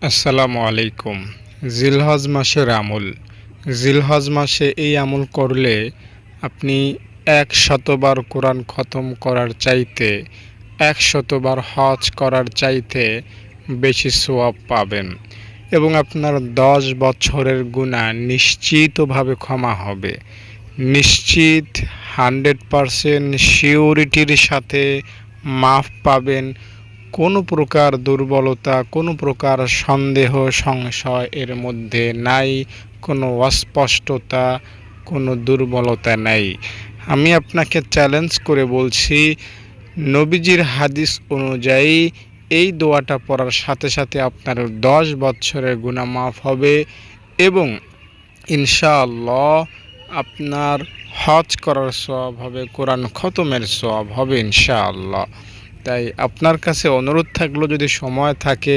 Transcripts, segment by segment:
আসসালামু আলাইকুম। জিলহজ মাসের আমল। জিলহজ মাসে এই আমল করলে আপনি ১০০বার কোরআন খতম করার চাইতে ১০০বার হজ করার চাইতে বেশি সওয়াব পাবেন এবং আপনার ১০ বছরের গুনাহ নিশ্চিতভাবে ক্ষমা হবে। নিশ্চিত 100% সিউরিটির সাথে মাফ পাবেন। কোনো প্রকার দুর্বলতা, কোনো প্রকার সন্দেহ সংশয় এর মধ্যে নাই, কোনো অস্পষ্টতা, কোনো দুর্বলতা নাই। আমি আপনাকে চ্যালেঞ্জ করে বলছি, নবীজির হাদিস অনুযায়ী এই দোয়াটা পড়ার সাথে সাথে আপনার 10 বছরের গুনাহ মাফ হবে এবং ইনশাআল্লাহ আপনার হজ করার সওয়াব হবে, কোরআন খতমের সওয়াব হবে ইনশাআল্লাহ। তাই আপনার কাছে অনুরোধ থাকলো, যদি সময় থাকে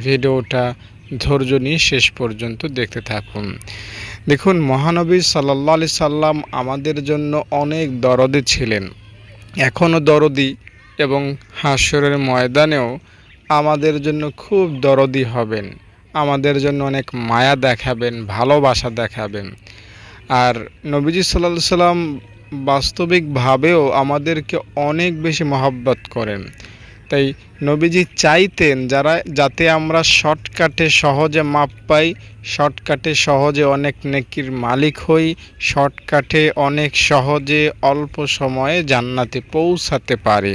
ভিডিওটা ধৈর্য নিয়ে শেষ পর্যন্ত দেখতে থাকুন। দেখুন, মহানবী সাল্লাল্লাহু আলাইহি সাল্লাম আমাদের জন্য অনেক দরদি ছিলেন, এখনও দরদি এবং হাশরের ময়দানেও আমাদের জন্য খুব দরদি হবেন, আমাদের জন্য অনেক মায়া দেখাবেন, ভালোবাসা দেখাবেন। আর নবীজি সাল্লাল্লাহু আলাইহি সাল্লাম বাস্তবিকভাবেও আমাদেরকে অনেক বেশি মহব্বত করেন। তাই নবীজি চাইতেন যাতে আমরা শর্টকাটে সহজে মাপ পাই, শর্টকাটে সহজে অনেক নেকির মালিক হই, শর্টকাটে অনেক সহজে অল্প সময়ে জান্নাতে পৌঁছাতে পারি।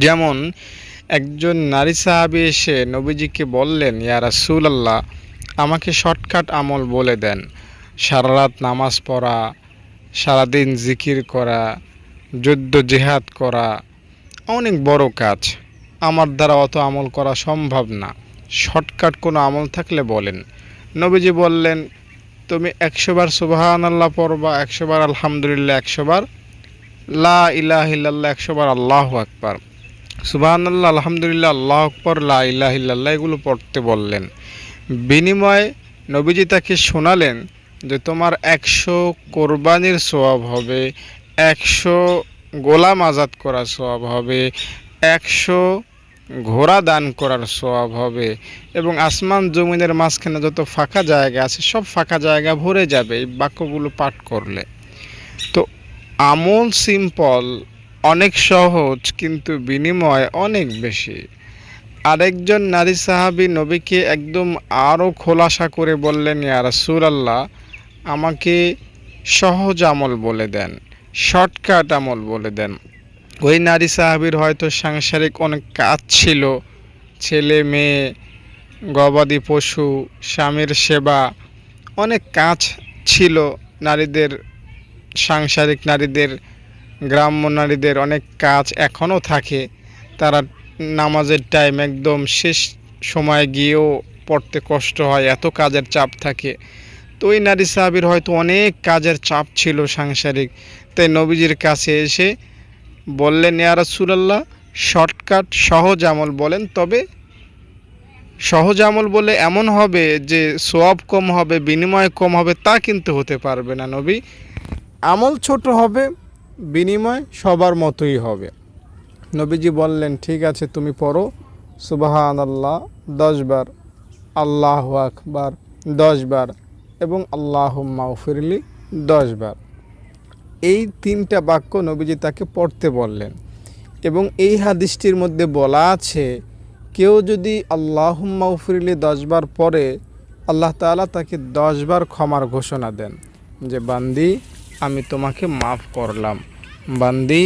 যেমন একজন নারী সাহাবী এসে নবীজিকে বললেন, ইয়া রাসূলুল্লাহ, আমাকে শর্টকাট আমল বলে দেন। সারা রাত নামাজ পড়া, সারাদিন জিকির করা, যুদ্ধ জিহাদ করা অনেক বড় কাজ, আমার দ্বারা অত আমল করা সম্ভব না, শর্টকাট কোনো আমল থাকলে বলেন। নবীজি বললেন, তুমি 100বার সুবহানাল্লাহ পড়বা, 100বার আলহামদুলিল্লাহ, 100বার লা ইলাহা ইল্লাল্লাহ, 100বার আল্লাহু আকবার। সুবহানাল্লাহ, আলহামদুলিল্লাহ, আল্লাহু আকবার, লা ইলাহা ইল্লাল্লাহ এগুলো পড়তে বললেন। বিনিময়ে নবীজি তাকে শোনালেন যে তোমার 100 কোরবানির সওয়াব হবে, 100 গোলাম আজাদ করার সওয়াব হবে, 100 ঘোড়া দান করার সওয়াব হবে এবং আসমান জমিনের মাঝখানে যত ফাঁকা জায়গা আছে সব ফাঁকা জায়গা ভরে যাবে এই বাক্যগুলো পাঠ করলে। তো আমল সিম্পল, অনেক সহজ, কিন্তু বিনিময় অনেক বেশি। আরেকজন নারী সাহাবী নবীকে একদম আরও খোলাসা করে বললেন, ইয়া রাসূলুল্লাহ, আমাকে সহজ আমল বলে দেন, শর্টকাট আমল বলে দেন। ওই নারী সাহাবীর হয়তো সাংসারিক অনেক কাজ ছিল, ছেলে মেয়ে, গবাদি পশু, স্বামীর সেবা, অনেক কাজ ছিল নারীদের, সাংসারিক নারীদের, গ্রাম্য নারীদের অনেক কাজ এখনও থাকে। তারা নামাজের টাইম একদম শেষ সময় গিয়েও পড়তে কষ্ট হয়, এত কাজের চাপ থাকে। তো ওই নারী সাহাবীর হয়তো অনেক কাজের চাপ ছিল সাংসারিক। তাই নবীজির কাছে এসে বললেন, ইয়া রাসূলুল্লাহ, শর্টকাট সহজ আমল বলেন, তবে সহজ আমল বলে এমন হবে যে সওয়াব কম হবে, বিনিময় কম হবে, তা কিন্তু হতে পারবে না নবী। আমল ছোট হবে, বিনিময় সবার মতোই হবে। নবীজি বললেন, ঠিক আছে, তুমি পড়ো সুবহানাল্লাহ 10 বার, আল্লাহু আকবার 10 বার এবং আল্লাহুম্মা গফিরলি 10 বার। এই 3টা বাক্য নবীজি তাকে পড়তে বললেন এবং এই হাদিসটির মধ্যে বলা আছে, কেউ যদি আল্লাহুম্মা গফিরলি 10 বার পড়ে, আল্লাহ তাআলা তাকে 10 বার ক্ষমার ঘোষণা দেন যে, বান্দি আমি তোমাকে মাফ করলাম, বান্দি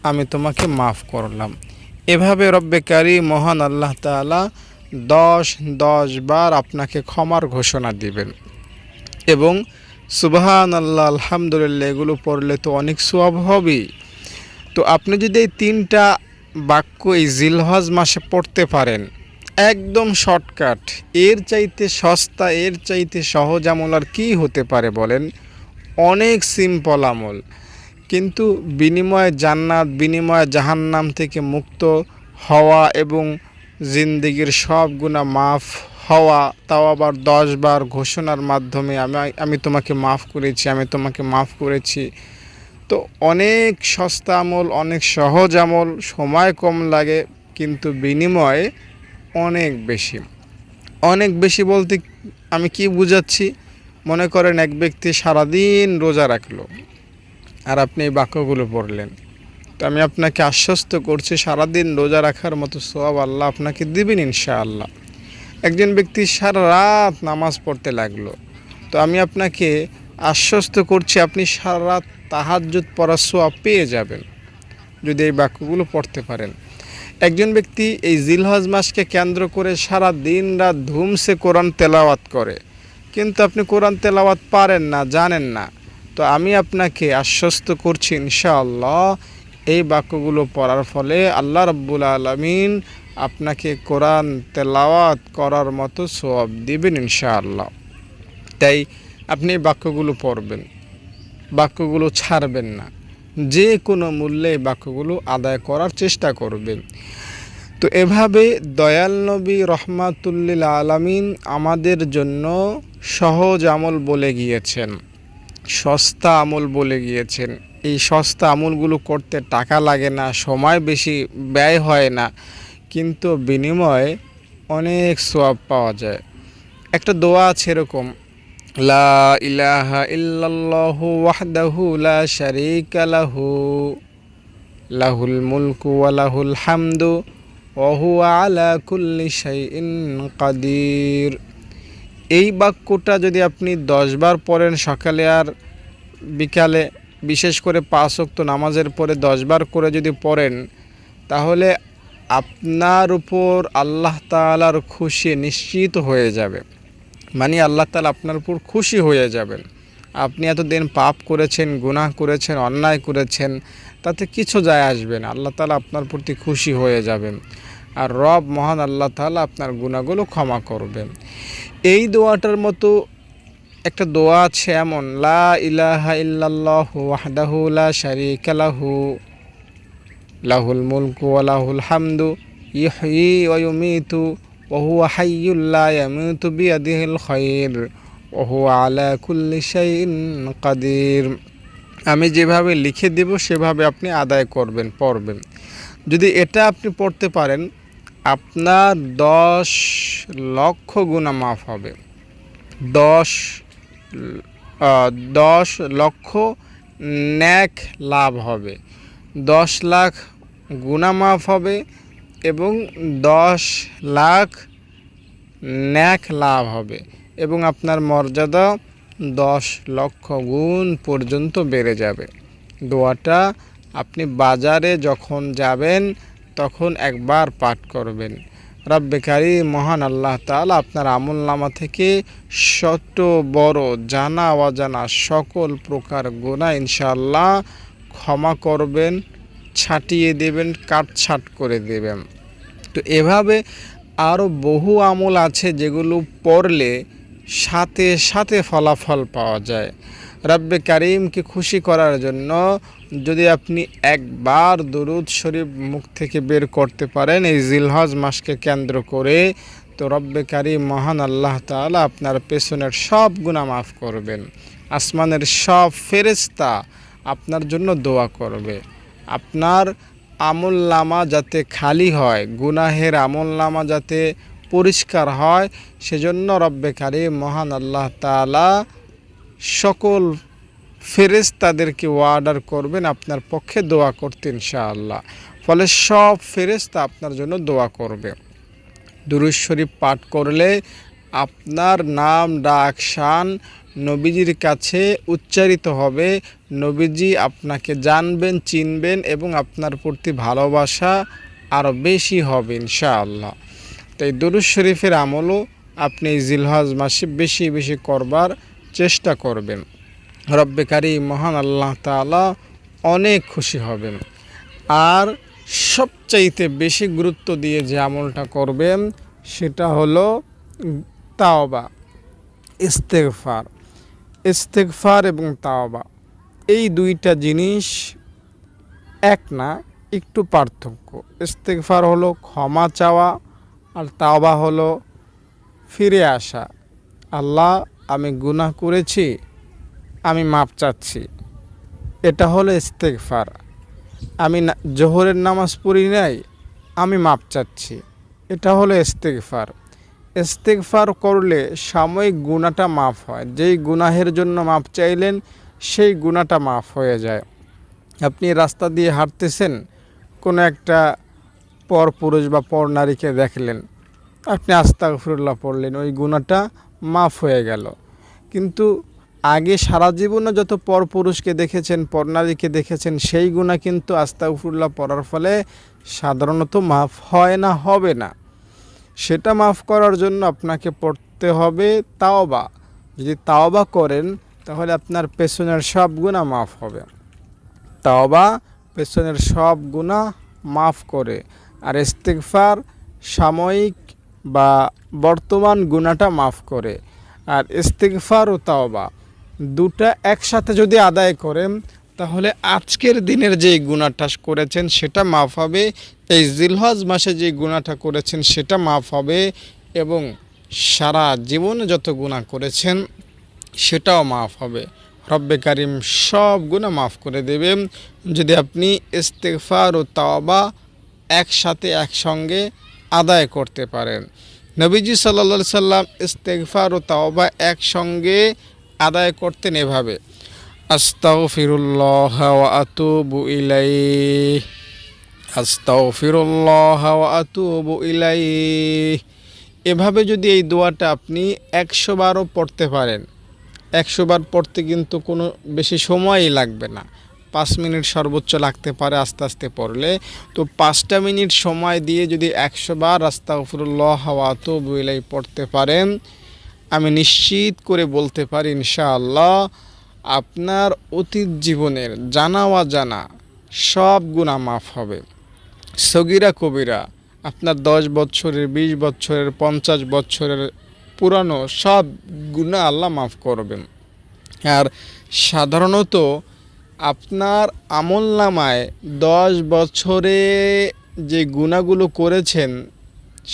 আমি তোমাকে মাফ করলাম। এভাবে রব্বে কারীম মহান আল্লাহ তাআলা 10 বার আপনাকে ক্ষমার ঘোষণা দিবেন। এবং সুবহানাল্লাহ, আলহামদুলিল্লাহ এগুলো পড়লে তো অনেক সওয়াব হবেই। তো আপনি যদি এই 3টা বাক্য এই জিলহজ মাসে পড়তে পারেন, একদম শর্টকাট, এর চাইতে সস্তা, এর চাইতে সহজ আমল আর কী হতে পারে বলেন? অনেক সিম্পল আমল, কিন্তু বিনিময়ে জান্নাত, বিনিময়ে জাহান্নাম থেকে মুক্ত হওয়া এবং জিন্দেগির সব গুনাহ মাফ হওয়া, তাও আবার 10 বার ঘোষণার মাধ্যমে, আমি তোমাকে মাফ করেছি, আমি তোমাকে মাফ করেছি। তো অনেক সস্তা আমল, অনেক সহজ আমল, সময় কম লাগে, কিন্তু বিনিময়ে অনেক বেশি। অনেক বেশি বলতে আমি কি বুঝাচ্ছি, মনে করেন এক ব্যক্তি সারাদিন রোজা রাখলো আর আপনি এই বাক্যগুলো পড়লেন, তো আমি আপনাকে আশ্বস্ত করছি সারাদিন রোজা রাখার মতো সওয়াব আল্লাহ আপনাকে দিবেন ইনশাআল্লাহ। একজন ব্যক্তি সারা রাত নামাজ পড়তে লাগলো, তো আমি আপনাকে আশ্বস্ত করছি আপনি সারা রাত তাহাজ্জুদ পড়ার সওয়াব পেয়ে যাবেন যদি এই বাক্যগুলো পড়তে পারেন। একজন ব্যক্তি এই জিলহজ মাসকে কেন্দ্র করে সারা দিন রাত ধুমসে কোরআন তেলাওয়াত করে, কিন্তু আপনি কোরআন তেলাওয়াত পারেন না, জানেন না, তো আমি আপনাকে আশ্বস্ত করছি ইনশাআল্লাহ এই বাক্যগুলো পড়ার ফলে আল্লাহ রাব্বুল আলামিন আপনাকে কোরআন তেলাওয়াত করার মতো সওয়াব দিবেন ইনশাআল্লাহ। তাই আপনি এই বাক্যগুলো পড়বেন, বাক্যগুলো ছাড়বেন না, যে কোনো মূল্যে এই বাক্যগুলো আদায় করার চেষ্টা করবেন। তো এভাবে দয়াল নবী রহমাতুল্লিল আলামিন আমাদের জন্য সহজ আমল বলে গিয়েছেন, সস্তা আমল বলে গিয়েছেন। এই সস্তা আমলগুলো করতে টাকা লাগে না, সময় বেশি ব্যয় হয় না, কিন্তু বিনিময়ে অনেক সওয়াব পাওয়া যায়। একটা দোয়া আছে এরকম, লা ইলাহা ইল্লাল্লাহু ওয়াহদাহু লা শারীকা লাহু লাহুল মুলকু ওয়া লাহুল হামদু ওয়া হুয়া আলা কুল্লি শাইইন কাদির। এই বাক্যটা যদি আপনি 10 বার পড়েন সকালে আর বিকালে, বিশেষ করে 5 ওয়াক্ত নামাজের পরে 10 বার করে যদি পড়েন, তাহলে আপনার উপর আল্লাহ তাআলার খুশি নিশ্চিত হয়ে যাবে। মানে আল্লাহ তাআলা আপনার উপর খুশি হয়ে যাবেন। আপনি এতদিন পাপ করেছেন, গুনাহ করেছেন, অন্যায় করেছেন, তাতে কিছু যায় আসবে না, আল্লাহ তাআলা আপনার প্রতি খুশি হয়ে যাবেন, আর রব মহান আল্লাহ তাআলা আপনার গুনাহগুলো ক্ষমা করবেন। এই দোয়াটার মতো একটা দোয়া আছে এমন, লা ইলাহা ইল্লাল্লাহু ওয়াহদাহু লা শারীকা লাহু লাহুল মুলকু ওয়া লাহুল হামদু ইহয়ি ওয়া ইউমীতু ওয়া হুয়া হাইয়্যুল লা ইয়ামুতু বিয়াদিহিল খায়র ওয়া হুয়া আলা কুল্লি শাইইন কাদির। আমি যেভাবে লিখে দেব সেভাবে আপনি আদায় করবেন, পড়বেন। যদি এটা আপনি পড়তে পারেন, আপনার 10 লক্ষ গুনাহ মাফ হবে। 10 লক্ষ নেক লাভ হবে, 10 লাখ গুনাহ মাফ হবে এবং 10 লাখ নেক লাভ হবে, এবং আপনার মর্যাদা 10 লক্ষ গুণ পর্যন্ত বেড়ে যাবে। দোয়াটা আপনি বাজারে যখন যাবেন তখন একবার পাঠ করবেন। রব্বে কারীম মহান আল্লাহ তাআলা আপনার আমলনামা থেকে ছোট বড় জানা অজানা সকল প্রকার গুনাহ ইনশাআল্লাহ ক্ষমা করবেন, ছাটিয়ে দেবেন, কাটছাট করে দেবেন। তো এভাবে আরও বহু আমল আছে যেগুলো পড়লে সাথে সাথে ফলাফল পাওয়া যায়। রব্বে কারীমকে খুশি করার জন্য যদি আপনি একবার দরুদ শরীফ মুখ থেকে বের করতে পারেন এই জিলহজ মাসকে কেন্দ্র করে, তো রব্বে কারীম মহান আল্লাহ তাআলা আপনার পেছনের সব গুনাহ মাফ করবেন। আসমানের সব ফেরেশতা আপনার জন্য দোয়া করবে। আপনার আমলনামা যাতে খালি হয়, গুনাহের আমলনামা যাতে পরিষ্কার হয়, সেজন্য রব্বে কারীম মহান আল্লাহ তাআলা সকল ফেরেশতাদেরকে অর্ডার করবেন আপনার পক্ষে দোয়া করতে ইনশাআল্লাহ। ফলে সব ফেরেশতা আপনার জন্য দোয়া করবে। দুরূদ শরীফ পাঠ করলে আপনার নাম ডাক শান নবীজির কাছে উচ্চারিত হবে, নবীজি আপনাকে জানবেন, চিনবেন এবং আপনার প্রতি ভালোবাসা আরও বেশি হবে ইনশাআল্লাহ। তাই দুরূদ শরীফের আমলও আপনি জিলহজ মাসে বেশি বেশি করবার চেষ্টা করবেন। রব্বে কারীম মহান আল্লাহ তাআলা অনেক খুশি হবেন। আর সবচাইতে বেশি গুরুত্ব দিয়ে যে আমলটা করবেন সেটা হলো তাওবা, ইস্তেগফার। ইস্তেগফার এবং তাওবা এই দুইটা জিনিস এক না, একটু পার্থক্য। ইস্তেগফার হলো ক্ষমা চাওয়া আর তাওবা হলো ফিরে আসা। আল্লাহ আমি গুনাহ করেছি, আমি মাপ চাচ্ছি, এটা হলো ইস্তেগফার। আমি জোহরের নামাজ পড়ি নাই, আমি মাপ চাচ্ছি, এটা হলো ইস্তেগফার। ইস্তেগফার করলে সাময়িক গুনাহটা মাফ হয়। যেই গুনাহের জন্য মাফ চাইলেন সেই গুনাহটা মাফ হয়ে যায়। আপনি রাস্তা দিয়ে হাঁটতেছেন, কোনো একটা পরপুরুষ বা পরনারীকে দেখলেন, আপনি আস্তাগফিরুল্লাহ পড়লেন, ওই গুনাহটা মাফ হয়ে গেল। কিন্তু আগে সারা জীবনে যত পরপুরুষকে দেখেছেন, পরনারীকে দেখেছেন, সেই গুনাহ কিন্তু আস্তাগফিরুল্লাহ পড়ার ফলে সাধারণত মাফ হয় না, হবে না। সেটা মাফ করার জন্য আপনাকে পড়তে হবে তাওবা। যদি তাওবা করেন তাহলে আপনার পেছনের সব গুনাহ মাফ হবে। তাওবা পেছনের সব গুনাহ মাফ করে, আর ইস্তিগফার সাময়িক বা বর্তমান গুনাহটা মাফ করে। আর ইস্তিগফার ও তাওবা দুটা একসাথে যদি আদায় করেন তাহলে আজকের দিনের যে গুনাহটা করেছেন সেটা মাফ হবে, এই জিলহজ মাসে যে গুনাহটা করেছেন সেটা মাফ হবে, এবং সারা জীবনে যত গুনাহ করেছেন সেটাও মাফ হবে। রব্বে কারিম সব গুনাহ মাফ করে দেবেন যদি আপনি ইস্তিগফার ও তাওবা একসঙ্গে আদায় করতে পারেন। নবীজি সাল্লাল্লাহু আলাইহি সাল্লাম ইস্তিগফার ও তাওবা একসঙ্গে আদায় করতেন এভাবে: আস্তাগফিরুল্লাহ ওয়া আতুবু ইলাইহি, আস্তাগফিরুল্লাহ ওয়া আতুবু ইলাইহি। এভাবে যদি এই দোয়াটা আপনি 100 বারও পড়তে পারেন, 100 বার পড়তে কিন্তু কোনো বেশি সময়ই লাগবে না, 5 মিনিট সর্বোচ্চ লাগতে পারে আস্তে আস্তে পড়লে। তো 5টা মিনিট সময় দিয়ে যদি 100 বার আস্তাগফিরুল্লাহ ওয়া আতুবু ইলাইহি পড়তে পারেন, আমি নিশ্চিত করে বলতে পারি ইনশাআল্লাহ আপনার অতীত জীবনের জানা অজানা সব গুনাহ মাফ হবে। সগীরা কবিরা আপনার 10 বছরের, 20 বছরের, 50 বছরের পুরানো সব গুনাহ আল্লাহ মাফ করবেন। আর সাধারণত আপনার আমলনামায় 10 বছরে যে গুনাহগুলো করেছেন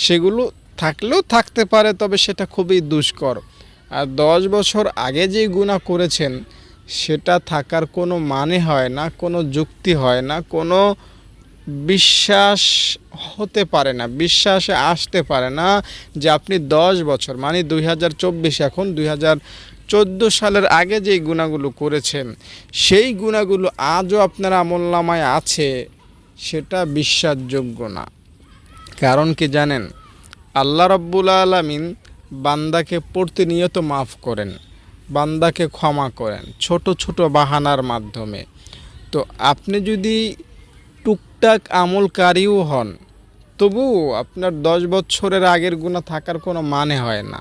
সেগুলো থাকলেও থাকতে পারে, তবে সেটা খুবই দুষ্কর। আর 10 বছর আগে যে গুনাহ করেছেন সেটা থাকার কোনো মানে হয় না, কোনো যুক্তি হয় না, কোনো বিশ্বাস হতে পারে না, বিশ্বাসে আসতে পারে না যে আপনি 10 বছর মানে 2024, এখন 2014 সালের আগে যেই গুনাহগুলো করেছেন সেই গুনাহগুলো আজও আপনার আমলনামায় আছে, সেটা বিশ্বাসযোগ্য না। কারণ কি জানেন? আল্লাহ রাব্বুল আলামিন বান্দাকে প্রতিনিয়ত মাফ করেন, বান্দাকে ক্ষমা করেন ছোট ছোট বাহানার মাধ্যমে। তো আপনি যদি টুকটাক আমলকারীও হন, তবুও আপনার 10 বছরের আগের গুনাহ থাকার কোনো মানে হয় না।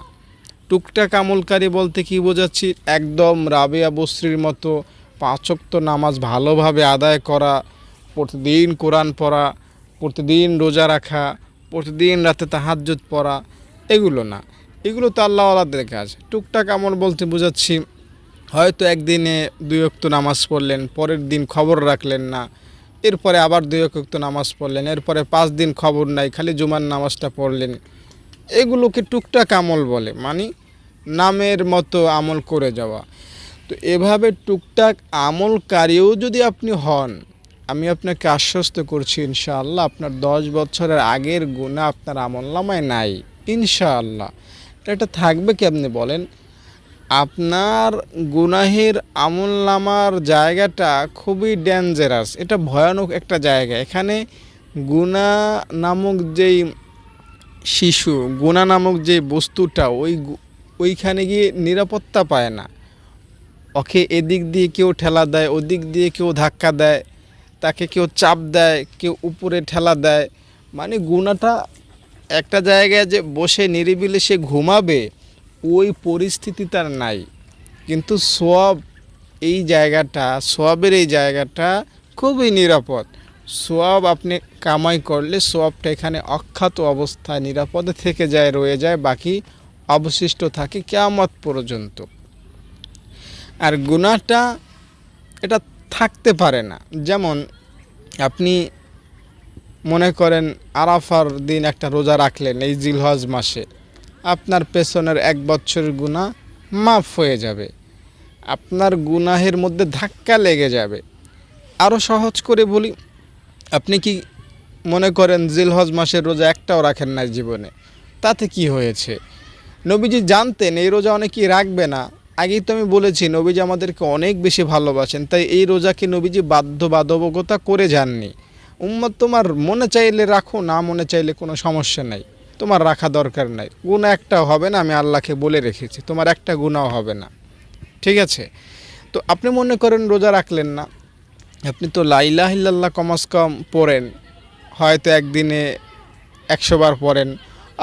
টুকটাক আমলকারী বলতে কি বোঝাচ্ছি? একদম রাবেয়া বসরির মতো 5 ওয়াক্ত নামাজ ভালোভাবে আদায় করা, প্রতিদিন কোরআন পড়া, প্রতিদিন রোজা রাখা, প্রতিদিন রাতে তাহাজ্জুদ পড়া, এগুলো না। এগুলো তো আল্লাহওয়ালাদের কাজ। টুকটাক আমল বলতে বোঝাচ্ছি হয়তো একদিনে 2 ওয়াক্ত নামাজ পড়লেন, পরের দিন খবর রাখলেন না, এরপরে আবার 2 ওয়াক্ত নামাজ পড়লেন, এরপরে 5 দিন খবর নাই, খালি জুমার নামাজটা পড়লেন। এগুলোকে টুকটাক আমল বলে, মানে নামের মতো আমল করে যাওয়া। তো এভাবে টুকটাক আমলকারীও যদি আপনি হন, আমি আপনাকে আশ্বস্ত করছি ইনশাআল্লাহ আপনার 10 বছরের আগের গুনাহ আপনার আমলনামায় নাই ইনশাআল্লাহ। এটা থাকবে কি আপনি বলেন? আপনার গুনাহের আমলনামার জায়গাটা খুবই ডেঞ্জারাস, এটা ভয়ানক একটা জায়গা। এখানে গুনাহ নামক যেই শিশু, গুনাহ নামক যে বস্তুটা, ওইখানে গিয়ে নিরাপত্তা পায় না। ওকে এদিক দিয়ে কেউ ঠেলা দেয়, ওদিক দিয়ে কেউ ধাক্কা দেয়, তাকে কেউ চাপ দেয়, কেউ উপরে ঠেলা দেয়। মানে গুনাহটা একটা জায়গায় যে বসে নিরিবিলি সে ঘুমাবে, ওই পরিস্থিতি তার নাই। কিন্তু সওয়াব এই জায়গাটা, সওয়াবের এই জায়গাটা খুবই নিরাপদ। সওয়াব আপনি কামাই করলে সওয়াবটা এখানে অক্ষত অবস্থায় নিরাপদে থেকে যায়, রয়ে যায়, বাকি অবশিষ্ট থাকে কিয়ামত পর্যন্ত। আর গুনাহটা এটা থাকতে পারে না। যেমন আপনি মনে করেন আরাফার দিন একটা রোজা রাখলেন এই জিলহজ মাসে, আপনার পেছনের 1 বছরের গুনাহ মাফ হয়ে যাবে, আপনার গুনাহের মধ্যে ধাক্কা লেগে যাবে। আরও সহজ করে বলি, আপনি কি মনে করেন জিলহজ মাসের রোজা একটাও রাখেন না জীবনে, তাতে কি হয়েছে? নবীজি জানতেন এই রোজা অনেকেই রাখবে না। আগেই তো আমি বলেছি নবীজি আমাদেরকে অনেক বেশি ভালোবাসেন, তাই এই রোজাকে নবীজি বাধ্যবাধকতা করে যাননি। উম্মত তোমার মনে চাইলে রাখো, না মনে চাইলে কোনো সমস্যা নাই, তোমার রাখা দরকার নাই। গুনাহ একটাও হবে না, আমি আল্লাহকে বলে রেখেছি, তোমার একটা গুনাহ হবে না, ঠিক আছে? তো আপনি মনে করেন রোজা রাখলেন না, আপনি তো লা ইলাহা ইল্লাল্লাহ কমাস কম পড়েন, হয়তো একদিনে 100 বার পড়েন,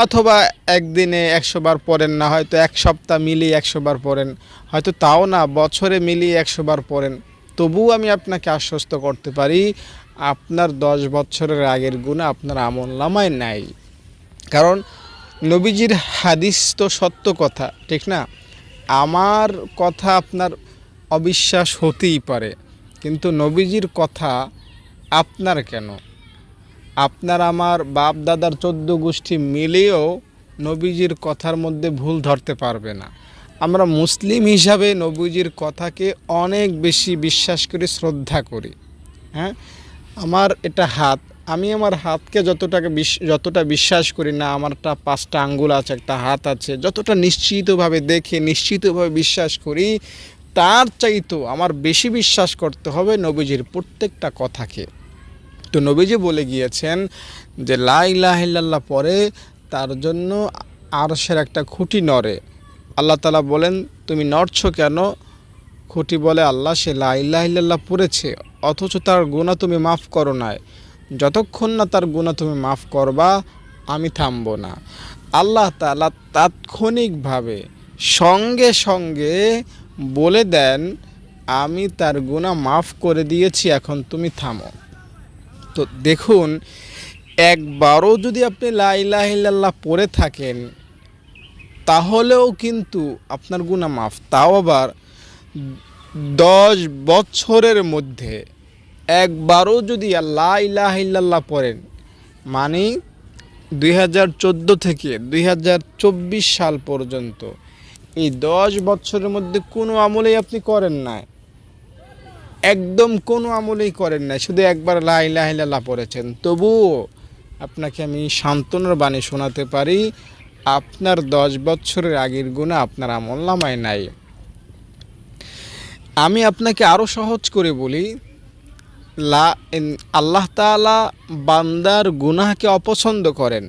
অথবা একদিনে 100 বার পড়েন না, হয়তো এক সপ্তাহ মিলিয়ে 100 বার পড়েন, হয়তো তাও না বছরে মিলিয়ে 100 বার পড়েন। তবুও আমি আপনাকে আশ্বস্ত করতে পারি আপনার 10 বছরের আগের গুনাহ আপনার আমলনামায় নাই। কারণ নবীজির হাদিস তো সত্য কথা, ঠিক না? আমার কথা আপনার অবিশ্বাস হতেই পারে, কিন্তু নবীজির কথা আপনার কেন? আপনার আমার বাপ দাদার 14 গোষ্ঠী মিলেও নবীজির কথার মধ্যে ভুল ধরতে পারবে না। আমরা মুসলিম হিসাবে নবীজির কথাকে অনেক বেশি বিশ্বাস করি, শ্রদ্ধা করি। হ্যাঁ, আমার এটা হাত, আমি আমার হাতকে যতটা বিশ্বাস করি না, আমারটা 5টা আঙ্গুল আছে, একটা হাত আছে, যতটা নিশ্চিতভাবে দেখে নিশ্চিতভাবে বিশ্বাস করি, তার চাইতেও আমার বেশি বিশ্বাস করতে হবে নবীজির প্রত্যেকটা কথাকে। তো নবীজি বলে গিয়েছেন যে লা ইলাহা ইল্লাল্লাহ পরে তার জন্য আরশের একটা খুঁটি নড়ে। আল্লাহ তাআলা বলেন তুমি নড়ছো কেন? খুঁটি বলে আল্লাহ সে লা ইলাহা ইল্লাল্লাহ পড়েছে, অথচ তার গুনাহ তুমি মাফ করো না। যতক্ষণ না তার গুনাহ তুমি মাফ করবা আমি থামবো না। আল্লাহ তাআলা তাৎক্ষণিকভাবে সঙ্গে সঙ্গে বলে দেন আমি তার গুনাহ মাফ করে দিয়েছি, এখন তুমি থামো। তো দেখুন, একবারও যদি আপনি লা ইলাহা ইল্লাল্লাহ পড়ে থাকেন তাহলেও কিন্তু আপনার গুনাহ মাফ, তাও আবার 10 বছরের মধ্যে একবারও যদি লা ইলাহা ইল্লাল্লাহ পড়েন, মানে 2014 থেকে 2024 সাল পর্যন্ত এই 10 বছরের মধ্যে কোনো আমলেই আপনি করেন না, একদম কোনো আমলেই করেন না, শুধু একবার লা ইলাহা ইল্লাল্লাহ পড়েছেন, তবুও আপনাকে আমি সান্ত্বনার বাণী শোনাতে পারি আপনার 10 বছরের আগের গুনাহ আপনার আমলনামায় নাই। আমি আপনাকে আরও সহজ করে বলি, আল্লাহ তাআলা বান্দার গুনাহকে অপছন্দ করেন,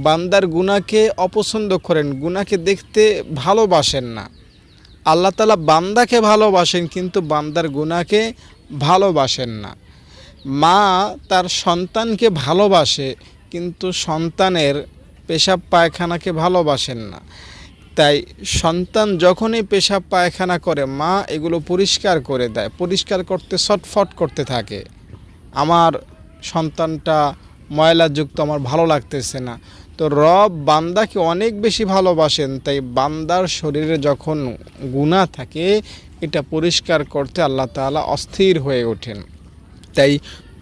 বান্দার গুনাহকে অপছন্দ করেন, গুনাহকে দেখতে ভালোবাসেন না। আল্লাহ তাআলা বান্দাকে ভালোবাসেন কিন্তু বান্দার গুনাহকে ভালোবাসেন না। মা তার সন্তানকে ভালোবাসে কিন্তু সন্তানের পেশাব পায়খানাকে ভালোবাসেন না। তাই সন্তান যখনই পেশাব পায়খানা করে মা এগুলো পরিষ্কার করে দেয়, পরিষ্কার করতে ছটফট করতে থাকে, আমার সন্তানটা ময়লাযুক্ত, আমার ভালো লাগতেছে না। তো রব বান্দাকে অনেক বেশি ভালোবাসেন, তাই বান্দার শরীরে যখন গুনাহ থাকে এটা পরিষ্কার করতে আল্লাহ তাআলা অস্থির হয়ে ওঠেন। তাই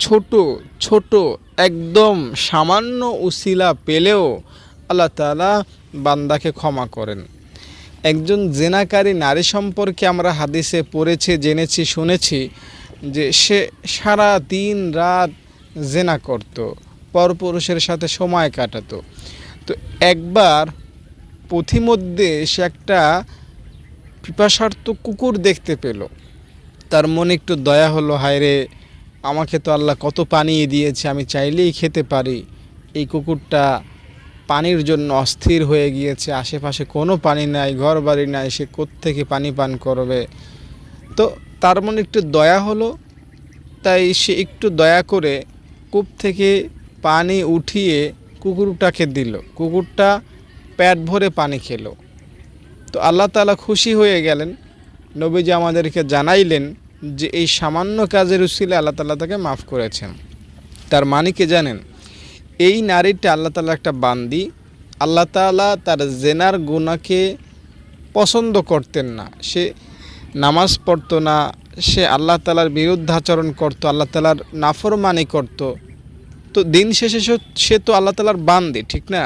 ছোট ছোট একদম সামান্য উসিলা পেলেও আল্লাহ তাআলা বান্দাকে ক্ষমা করেন। একজন জেনাকারী নারী সম্পর্কে আমরা হাদিসে পড়েছি, জেনেছি, শুনেছি যে সে সারা দিন রাত জেনা করত, পরপুরুষের সাথে সময় কাটাতো। তো একবার পথিমধ্যে সে একটা পিপাসার্ত কুকুর দেখতে পেল, তার মনে একটু দয়া হলো, হায় রে, আমাকে তো আল্লাহ কত পানি দিয়েছে, আমি চাইলেই খেতে পারি, এই কুকুরটা পানির জন্য অস্থির হয়ে গিয়েছে, আশেপাশে কোনো পানি নাই, ঘর বাড়ি নাই, সে কোত্থেকে পানি পান করবে। তো তার মনে একটু দয়া হলো, তাই সে একটু দয়া করে কূপ থেকে পানি উঠিয়ে কুকুরটাকে দিল, কুকুরটা পেট ভরে পানি খেলো। তো আল্লাহ তাআলা খুশি হয়ে গেলেন, নবীজি আমাদেরকে জানাইলেন যে এই সামান্য কাজের উসিলে আল্লাহ তাআলা তাকে মাফ করেছেন। তার মানে কি জানেন, এই নারীটা আল্লাহ তাআলা একটা বান্দি, আল্লাহ তাআলা তার জেনার গুনাহকে পছন্দ করতেন না, সে নামাজ পড়তো না, সে আল্লাহ তাআলার বিরুদ্ধাচরণ করতো, আল্লাহ তাআলার নাফরমানি করতো। তো দিন শেষে সে তো আল্লাহ তাআলার বান্দি, ঠিক না?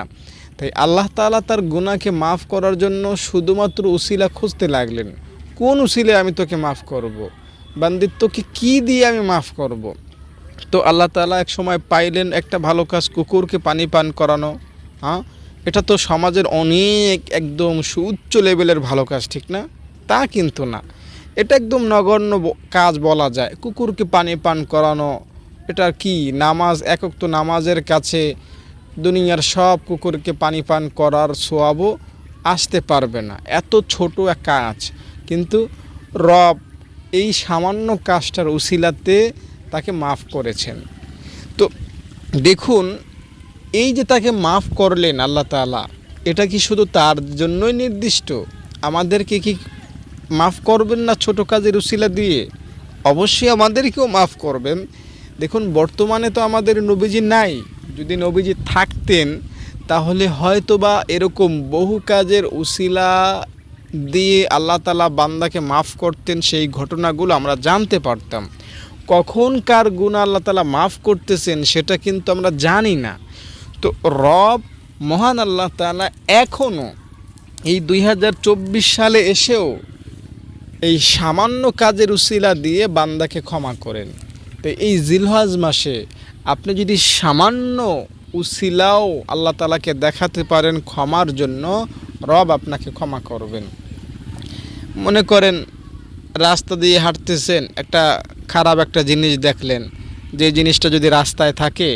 তাই আল্লাহ তাআলা তার গুনাহকে মাফ করার জন্য শুধুমাত্র উসিলা খুঁজতে লাগলেন, কোন উসিলে আমি তোকে মাফ করব, বান্দি তোকে কি দিয়ে আমি মাফ করব? তো আল্লাহ তাআলা এক সময় পাইলেন একটা ভালো কাজ, কুকুরকে পানি পান করানো। হ্যাঁ, এটা তো সমাজের অনেক একদম সুউচ্চ লেভেলের ভালো কাজ, ঠিক না? তা কিন্তু না, এটা একদম নগণ্য কাজ বলা যায়। কুকুরকে পানি পান করানো, এটা কি নামাজ? একক তো নামাজের কাছে দুনিয়ার সব কুকুরকে পানি পান করার সোয়াবও আসতে পারবে না, এত ছোট এক কাজ। কিন্তু রব এই সামান্য কাজটার উসিলাতে তাকে মাফ করেছেন। তো দেখুন, এই যে তাকে মাফ করলেন আল্লাহ তাআলা, এটা কি শুধু তার জন্যই নির্দিষ্ট? আমাদেরকে কি মাফ করবেন না ছোট কাজের উসিলা দিয়ে? অবশ্যই আমাদেরকেও মাফ করবেন। দেখুন, বর্তমানে তো আমাদের নবীজি নাই। যদি নবীজি থাকতেন তাহলে হয়তোবা এরকম বহু কাজের উসিলা দিয়ে আল্লাহ তাআলা বান্দাকে মাফ করতেন, সেই ঘটনাগুলো আমরা জানতে পারতাম। কখন কার গুনাহ আল্লাহ তাআলা মাফ করতেছেন সেটা কিন্তু আমরা জানি না। তো রব মহান আল্লাহ তাআলা এখনও এই 2024 সালে এসেও এই সামান্য কাজের উসিলা দিয়ে বান্দাকে ক্ষমা করেন। তো এই জিলহজ মাসে আপনি যদি সামান্য উসিলাও আল্লাহ তাআলাকে দেখাতে পারেন ক্ষমার জন্য, রব আপনাকে ক্ষমা করবেন। মনে করেন রাস্তা দিয়ে হাঁটতেছেন, খারাপ একটা জিনিস দেখলেন, যে জিনিসটা যদি রাস্তায় থাকে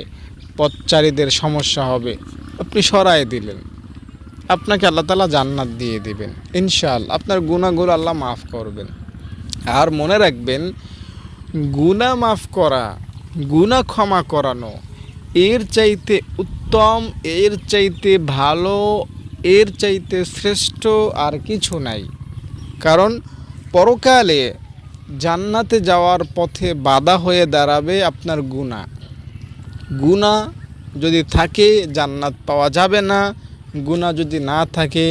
পথচারীদের সমস্যা হবে, আপনি সরায় দিলেন, আপনাকে আল্লাহ তাআলা জান্নাত দিয়ে দিবেন ইনশাআল্লাহ। আপনার গুনাহগুলো আল্লাহ মাফ করবেন। আর মনে রাখবেন, গুনাহ মাফ করা, গুনাহ ক্ষমা করানো এর চাইতে উত্তম, এর চাইতে ভালো, এর চাইতে শ্রেষ্ঠ আর কিছু নাই। কারণ পরকালে জান্নাতে যাওয়ার পথে বাধা হয়ে দাঁড়াবে আপনার গুনাহ। গুনাহ যদি থাকে জান্নাত পাওয়া যাবে না, গুনাহ যদি না থাকে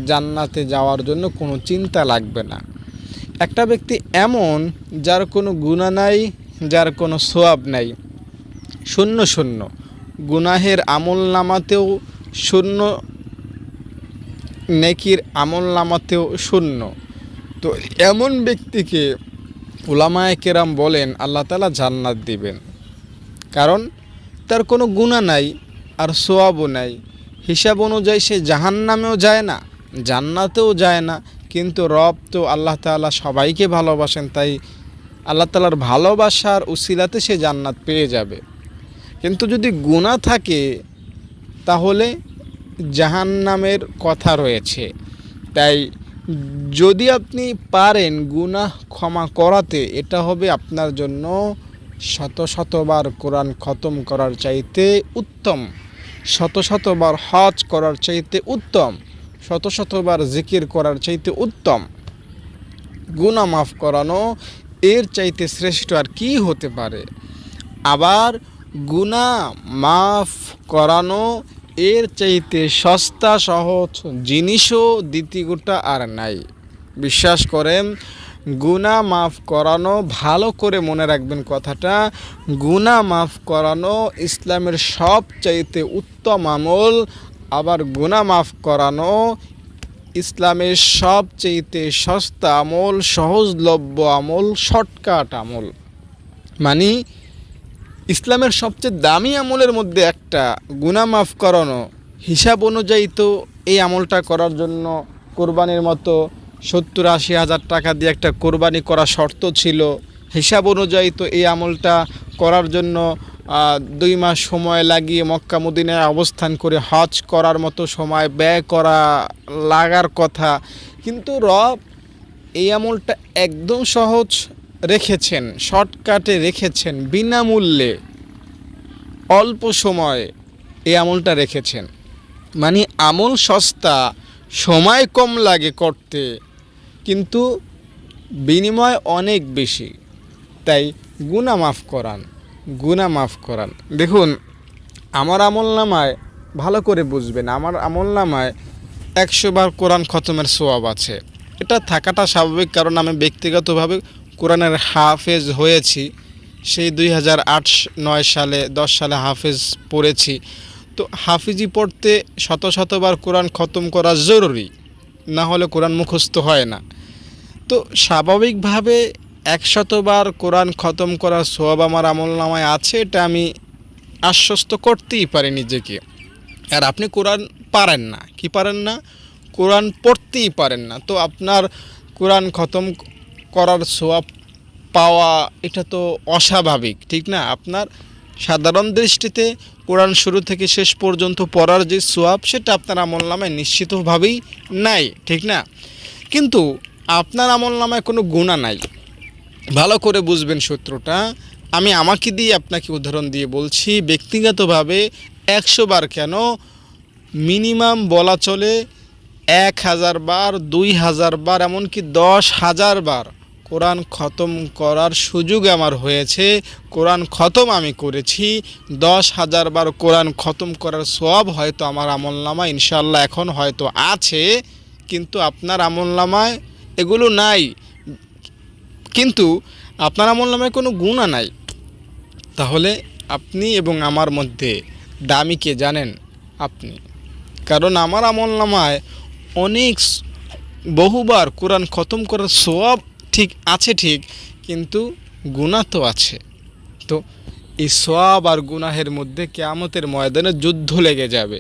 জান্নাতে যাওয়ার জন্য কোনো চিন্তা লাগবে না। একটা ব্যক্তি এমন যার কোনো গুনাহ নাই, যার কোনো সওয়াব নাই, শূন্য শূন্য, গুনাহের আমল নামাতেও শূন্য, নেকির আমল নামাতেও শূন্য, তো এমন ব্যক্তিকে উলামায়ে কেরাম বলেন আল্লাহ তাআলা জান্নাত দিবেন। কারণ তার কোনো গুনাহ নাই আর সওয়াবও নাই। হিসাব অনুযায়ী সে জাহান্নামেও যায় না, জান্নাতেও যায় না। কিন্তু রব তো আল্লাহ তাআলা সবাইকে ভালোবাসেন, তাই আল্লাহ তাআলার ভালোবাসার উসিলাতে সে জান্নাত পেয়ে যাবে। কিন্তু যদি গুনাহ থাকে তাহলে জাহান্নামের কথা রয়েছে। তাই যদি আপনি পারেন গুনাহ ক্ষমা করাতে, এটা হবে আপনার জন্য শত শতবার কোরআন খতম করার চাইতে উত্তম, শত শতবার হজ করার চাইতে উত্তম, শত শতবার জিকির করার চাইতে উত্তম। গুনাহ মাফ করানো এর চাইতে শ্রেষ্ঠ আর কি হতে পারে? আবার গুনাহ মাফ করানো এর চাইতে সস্তা সহজ জিনিসও দ্বিতীয়টা আর নাই। বিশ্বাস করেন, গুনাহ মাফ করানো, ভালো করে মনে রাখবেন কথাটা, গুনাহ মাফ করানো ইসলামের সবচাইতে উত্তম আমল। আবার গুনাহ মাফ করানো ইসলামের সবচাইতে সস্তা আমল, সহজলভ্য আমল, শর্টকাট আমল। মানে ইসলামের সবচেয়ে দামি আমলের মধ্যে একটা গুনাহ মাফ করানো। হিসাব অনুযায়ী তো এই আমলটা করার জন্য কোরবানির মতো 70-80 হাজার টাকা দিয়ে একটা কোরবানি করা শর্ত ছিল। হিসাব অনুযায়ী তো এই আমলটা করার জন্য 2 মাস সময় লাগিয়ে মক্কা মদিনায় অবস্থান করে হজ করার মতো সময় ব্যয় করা লাগার কথা। কিন্তু রব এই আমলটা একদম সহজ রেখেছেন, শর্টকাটে রেখেছেন, বিনামূল্যে অল্প সময়ে এই আমলটা রেখেছেন। মানে আমল সস্তা, সময় কম লাগে করতে, কিন্তু বিনিময় অনেক বেশি। তাই গুনাহ মাফ করান, গুনাহ মাফ করান। দেখুন, আমার আমলনামায় ভালো করে বুঝবেন, আমার আমলনামায় 100 বার কোরআন খতমের সওয়াব আছে। এটা থাকাটা স্বাভাবিক, কারণ আমি ব্যক্তিগতভাবে কোরআনের হাফেজ হয়েছি। সেই 2008-9 সালে 10 সালে হাফেজ পড়েছি। তো হাফিজি পড়তে শত শতবার কোরআন খতম করা জরুরি, না হলে কোরআন মুখস্থ হয় না। তো স্বাভাবিকভাবে 100 বার কোরআন খতম করার সওয়াব আমার আমলনামায় আছে, এটা আমি আশ্বস্ত করতেই পারি নিজেকে। আর আপনি কোরআন পারেন না, কি পারেন না? কোরআন পড়তেই পারেন না। তো আপনার কোরআন খতম করার সওয়াব পাওয়া এটা তো অস্বাভাবিক, ঠিক না? আপনার সাধারণ দৃষ্টিতে কোরআন শুরু থেকে শেষ পর্যন্ত পড়ার যে সওয়াব সেটা আপনার আমলনামায় নিশ্চিতভাবেই নাই, ঠিক না? কিন্তু আপনার আমলনামায় কোনো গুনাহ নাই। ভালো করে বুঝবেন সূত্রটা। আমি আমাকে দিয়ে আপনাকে উদাহরণ দিয়ে বলছি। ব্যক্তিগতভাবে 100 বার কেন, মিনিমাম বলা চলে 1000 বার, 2000 বার, এমনকি 10,000 বার কোরআন খতম করার সুযোগ আমার হয়েছে। কোরআন খতম আমি করেছি। 10,000 বার কোরআন খতম করার সওয়াব হয়তো আমার আমলনামায় ইনশাআল্লাহ এখন হয়তো আছে, কিন্তু আপনার আমলনামায় এগুলো নাই। কিন্তু আপনার আমলনামায় কোনো গুনাহ নাই। তাহলে আপনি এবং আমার মধ্যে দামি কে জানেন? আপনি। কারণ আমার আমলনামায় অনেক বহুবার কোরআন খতম করার সওয়াব ঠিক আছে, ঠিক, কিন্তু গুনাহ তো আছে। তো এই সওয়াব আর গুনাহের মধ্যে কিয়ামতের ময়দানে যুদ্ধ লেগে যাবে।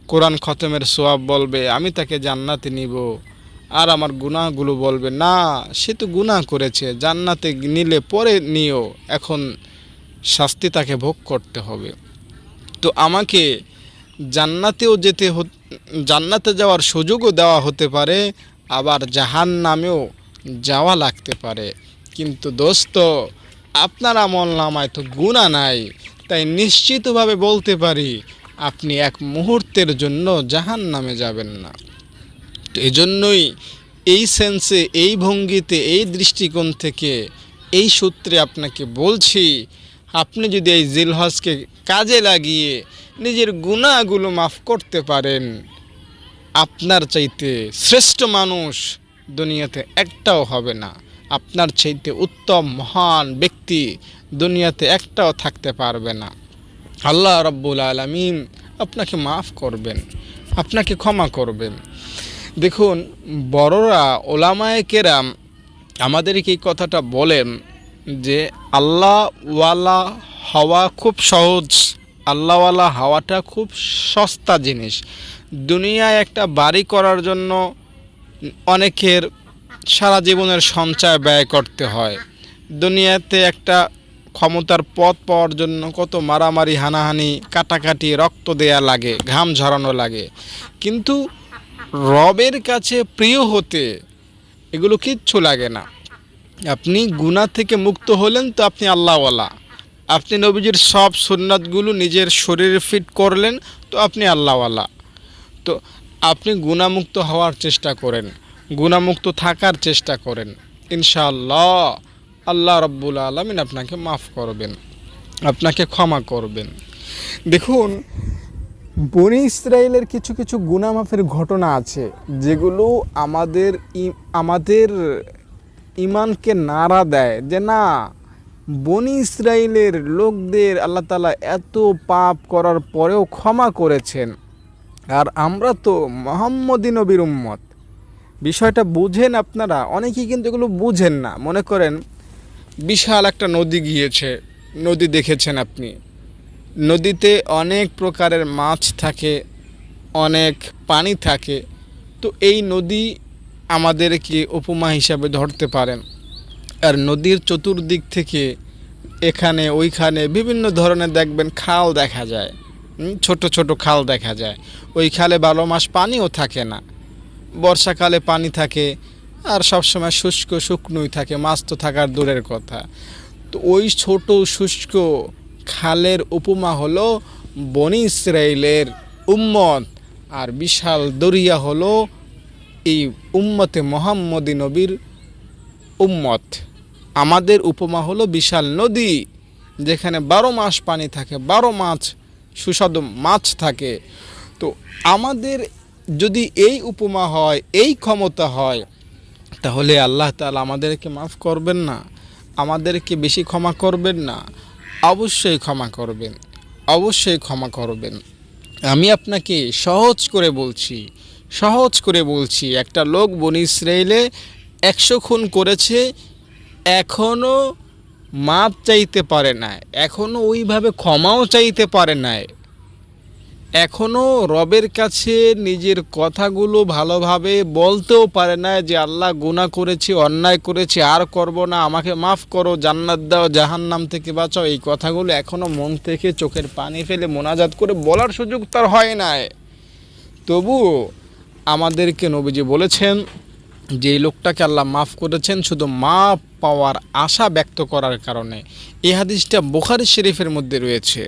কোরআন খতমের সওয়াব বলবে আমি তাকে জান্নাতে নিব, আর আমার গুনাহগুলো বলবে না, সে তো গুনাহ করেছে, জান্নাতে নিলে পরে নিও, এখন শাস্তি তাকে ভোগ করতে হবে। তো আমাকে জান্নাতেও জান্নাতে যাওয়ার সুযোগও দেওয়া হতে পারে, আবার জাহান্নামেও যাওয়া লাগতে পারে। কিন্তু দোস্ত, আপনার আমলনামায় তো গুনাহ নাই, তাই নিশ্চিতভাবে বলতে পারি আপনি এক মুহূর্তের জন্য জাহান্নামে যাবেন না। তো এজন্যই এই সেন্সে, এই ভঙ্গিতে, এই দৃষ্টিকোণ থেকে, এই সূত্রে আপনাকে বলছি, আপনি যদি এই জিলহজকে কাজে লাগিয়ে নিজের গুনাহগুলো মাফ করতে পারেন, আপনার চাইতে শ্রেষ্ঠ মানুষ দুনিয়াতে একটাও হবে না। আপনার চাইতে উত্তম মহান ব্যক্তি দুনিয়াতে একটাও থাকতে পারবে না। আল্লাহ রাব্বুল আলামিন আপনাকে মাফ করবেন, আপনাকে ক্ষমা করবেন। দেখুন, বড়রা ওলামায়ে কেরাম আমাদেরকে এই কথাটা বলেন যে আল্লাহওয়ালা হওয়া খুব সহজ, আল্লাহওয়ালা হওয়াটা খুব সস্তা জিনিস। দুনিয়ায় একটা বাড়ি করার জন্য অনেকের সারা জীবনের সঞ্চয় ব্যয় করতে হয়। দুনিয়াতে একটা ক্ষমতার পথ পাওয়ার জন্য কত মারামারি, হানাহানি, কাটাকাটি, রক্ত দেয়া লাগে, ঘাম ঝরানো লাগে। কিন্তু রবের কাছে প্রিয় হতে এগুলো কিচ্ছু লাগে না। আপনি গুনাহ থেকে মুক্ত হলেন তো আপনি আল্লাহওয়ালা। আপনি নবীজির সব সুন্নাতগুলো নিজের শরীরে ফিট করলেন তো আপনি আল্লাহওয়ালা। তো আপনি গুনাহমুক্ত হওয়ার চেষ্টা করেন, গুনাহমুক্ত থাকার চেষ্টা করেন, ইনশাআল্লাহ আল্লাহ রাব্বুল আলামিন আপনাকে মাফ করবেন, আপনাকে ক্ষমা করবেন। দেখুন, বনি ইসরায়েলের কিছু কিছু গুনাহ মাফের ঘটনা আছে যেগুলো আমাদের ইমানকে নাড়া দেয় যে না, বনি ইসরায়েলের লোকদের আল্লাহ তাআলা এত পাপ করার পরেও ক্ষমা করেছেন, আর আমরা তো মুহাম্মদী নবীর উম্মত। বিষয়টা বুঝেন আপনারা? অনেকেই কিন্তু এগুলো বুঝেন না। মনে করেন বিশাল একটা নদী গিয়েছে, নদী দেখেছেন আপনি, নদীতে অনেক প্রকারের মাছ থাকে, অনেক পানি থাকে। তো এই নদী আমাদেরকে উপমা হিসাবে ধরতে পারেন। আর নদীর চতুর্দিক থেকে এখানে ওইখানে বিভিন্ন ধরনের দেখবেন খাল দেখা যায়, ছোট ছোট খাল দেখা যায়। ওই খালে 12 মাস পানিও থাকে না, বর্ষাকালে পানি থাকে, আর সবসময় শুষ্ক শুকনোই থাকে, মাছ তো থাকার দূরের কথা। তো ওই ছোট শুষ্ক খালের উপমা হলো বনি ইসরাইলের উম্মত, আর বিশাল দরিয়া হলো এই উম্মতে মুহাম্মদী নবীর উম্মত। আমাদের উপমা হলো বিশাল নদী, যেখানে 12 মাস পানি থাকে, 12 মাস সুস্বাদু মাছ থাকে। তো আমাদের যদি এই উপমা হয়, এই ক্ষমতা হয়, তাহলে আল্লাহ তাআলা আমাদেরকে মাফ করবেন না? আমাদেরকে বেশি ক্ষমা করবেন না? অবশ্যই ক্ষমা করবেন, অবশ্যই ক্ষমা করবেন। আমি আপনাকে সহজ করে বলছি, একটা লোক বনি ইসরাইলে 100 খুন করেছে, এখনও মাপ চাইতে পারে না, এখনও ওইভাবে ক্ষমাও চাইতে পারে না। এখনও রবের কাছে নিজের কথাগুলো ভালোভাবে বলতেও পারে না যে আল্লাহ গুনাহ করেছি, অন্যায় করেছি, আর করব না, আমাকে মাফ করো, জান্নাত দাও, জাহান্নাম থেকে বাঁচাও। এই কথাগুলো এখনও মন থেকে চোখের পানি ফেলে মোনাজাত করে বলার সুযোগ তার হয় না। তবুও আমাদেরকে নবীজি বলেছেন যে এই লোকটাকে আল্লাহ মাফ করেছেন শুধু মাফ পাওয়ার আশা ব্যক্ত করার কারণে। এই হাদিসটা বুখারী শরীফের মধ্যে রয়েছে।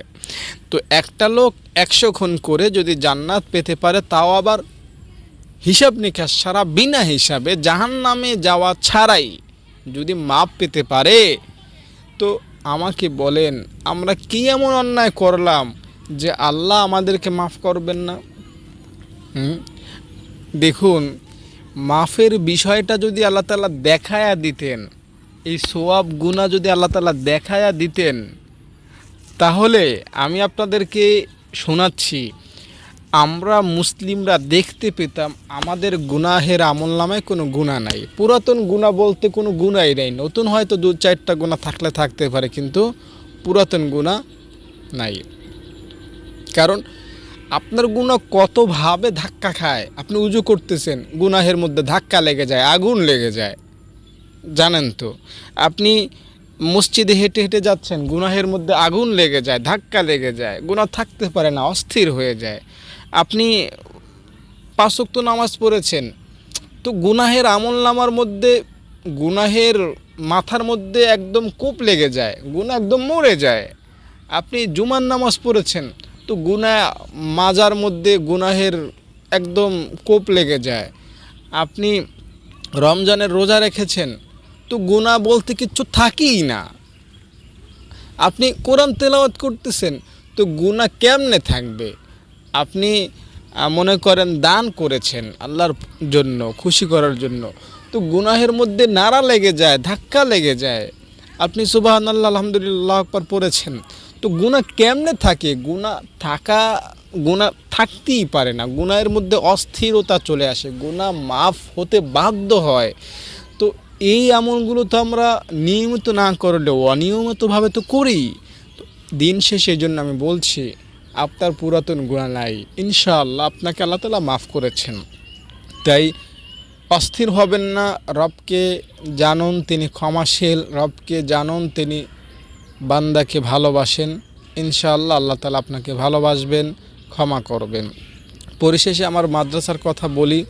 তো একটা লোক 100 খুন করে যদি জান্নাত পেতে পারে, তাও আবার হিসাব নিকাশ ছাড়া, বিনা হিসাবে, জাহান্নামে যাওয়া ছাড়াই যদি মাপ পেতে পারে, তো আমাকে বলেন আমরা কি এমন অন্যায় করলাম যে আল্লাহ আমাদেরকে মাফ করবেন না? দেখুন, মাফের বিষয়টা যদি আল্লাহ তাআলা দেখায়া দিতেন, এই সওয়াব গুনাহ যদি আল্লাহ তাআলা দেখায়া দিতেন, তাহলে আমি আপনাদেরকে শোনাচ্ছি, আমরা মুসলিমরা দেখতে পেতাম আমাদের গুনাহের আমলনামায় কোনো গুনাহ নাই। পুরাতন গুনাহ বলতে কোনো গুনাহই নেই। নতুন হয়তো 2-4টা গুনাহ থাকতে পারে, কিন্তু পুরাতন গুনাহ নাই। কারণ আপনার গুনাহ কতভাবে ধাক্কা খায়। আপনি উজু করতেছেন, গুনাহের মধ্যে ধাক্কা লেগে যায়, আগুন লেগে যায়, জানেন তো। আপনি মসজিদে হেঁটে হেঁটে যাচ্ছেন, গুনাহের মধ্যে আগুন লেগে যায়, ধাক্কা লেগে যায়, গুনাহ থাকতে পারে না, অস্থির হয়ে যায়। আপনি 5 ওয়াক্ত নামাজ পড়েছেন, তো গুনাহের আমলনামার মধ্যে, গুনাহের মাথার মধ্যে একদম কোপ লেগে যায়, গুনাহ একদম মরে যায়। আপনি জুমার নামাজ পড়েছেন, তো গুনাহ মাজার মধ্যে গুনাহের একদম কোপ লেগে যায়। আপনি রমজানের রোজা রেখেছেন, তো গুনাহ বলতে কিচ্ছু থাকেই না। আপনি কোরআন তেলাওয়াত করতেছেন, তো গুনাহ কেমনে থাকবে? আপনি মনে করেন দান করেছেন আল্লাহর জন্য, খুশি করার জন্য, তো গুনাহের মধ্যে নাড়া লেগে যায়, ধাক্কা লেগে যায়। আপনি সুবহানাল্লাহ, আলহামদুলিল্লাহ আকবার পড়েছেন, তো গুনাহ কেমনে থাকে? গুনাহ থাকতেই পারে না। গুনাহের মধ্যে অস্থিরতা চলে আসে, গুনাহ মাফ হতে বাধ্য হয়। তো এই আমলগুলো তো আমরা নিয়মিত না করলেও অনিয়মিতভাবে তো করি। তো দিন শেষে জন্য আমি বলছি, আপনার পুরাতন গুনাহ নাই, ইনশাআল্লাহ আপনাকে আল্লাহ তাআলা মাফ করেছেন। তাই অস্থির হবেন না। রবকে জানুন, তিনি ক্ষমাশীল। রবকে জানুন, তিনি বান্দাকে ভালোবাসেন। ইনশাআল্লাহ আল্লাহ তাআলা আপনাকে ভালোবাসবেন, ক্ষমা করবেন। পরিশেষে আমার মাদ্রাসার কথা বলি।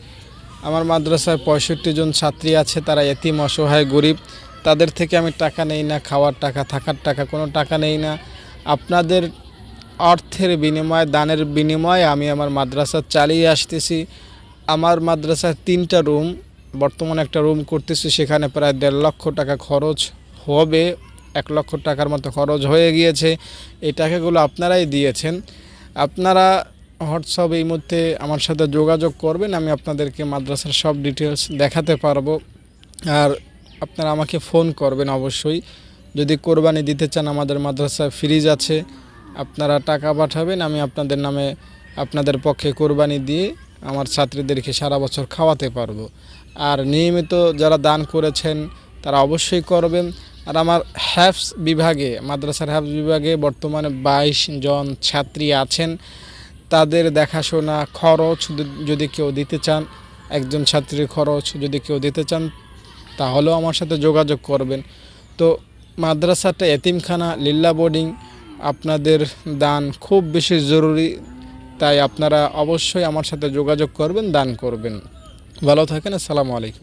আমার মাদ্রাসায় 65 জন ছাত্রী আছে, তারা এতিম, অসহায়, গরিব। তাদের থেকে আমি টাকা নেই না, খাওয়ার টাকা, থাকার টাকা, কোনো টাকা নেই না। আপনাদের অর্থের বিনিময়ে, দানের বিনিময়ে আমি আমার মাদ্রাসা চালিয়ে আসতেছি। আমার মাদ্রাসার 3টা রুম, বর্তমানে একটা রুম করতেছি, সেখানে প্রায় 1.5 লক্ষ টাকা খরচ হবে। 1 লক্ষ টাকার মতো খরচ হয়ে গিয়েছে। এই টাকাগুলো আপনারাই দিয়েছেন। আপনারা হোয়াটসঅ্যাপ এই মুহূর্তে আমার সাথে যোগাযোগ করবেন, আমি আপনাদেরকে মাদ্রাসার সব ডিটেলস দেখাতে পারবো। আর আপনারা আমাকে ফোন করবেন অবশ্যই। যদি কোরবানি দিতে চান, আমাদের মাদ্রাসায় ফ্রিজ আছে, আপনারা টাকা পাঠাবেন, আমি আপনাদের নামে, আপনাদের পক্ষে কোরবানি দিয়ে আমার ছাত্রীদেরকে সারা বছর খাওয়াতে পারবো। আর নিয়মিত যারা দান করেছেন তারা অবশ্যই করবেন। আর আমার হ্যাফজ বিভাগে, মাদ্রাসার হ্যাফজ বিভাগে বর্তমানে 22 জন ছাত্রী আছেন। তাদের দেখাশোনা খরচ যদি কেউ দিতে চান, একজন ছাত্রীর খরচ যদি কেউ দিতে চান, তাহলেও আমার সাথে যোগাযোগ করবেন। তো মাদ্রাসাটা এতিমখানা, লিল্লা বোর্ডিং, আপনাদের দান খুব বেশি জরুরি। তাই আপনারা অবশ্যই আমার সাথে যোগাযোগ করবেন, দান করবেন। ভালো থাকেন। আসসালামু আলাইকুম।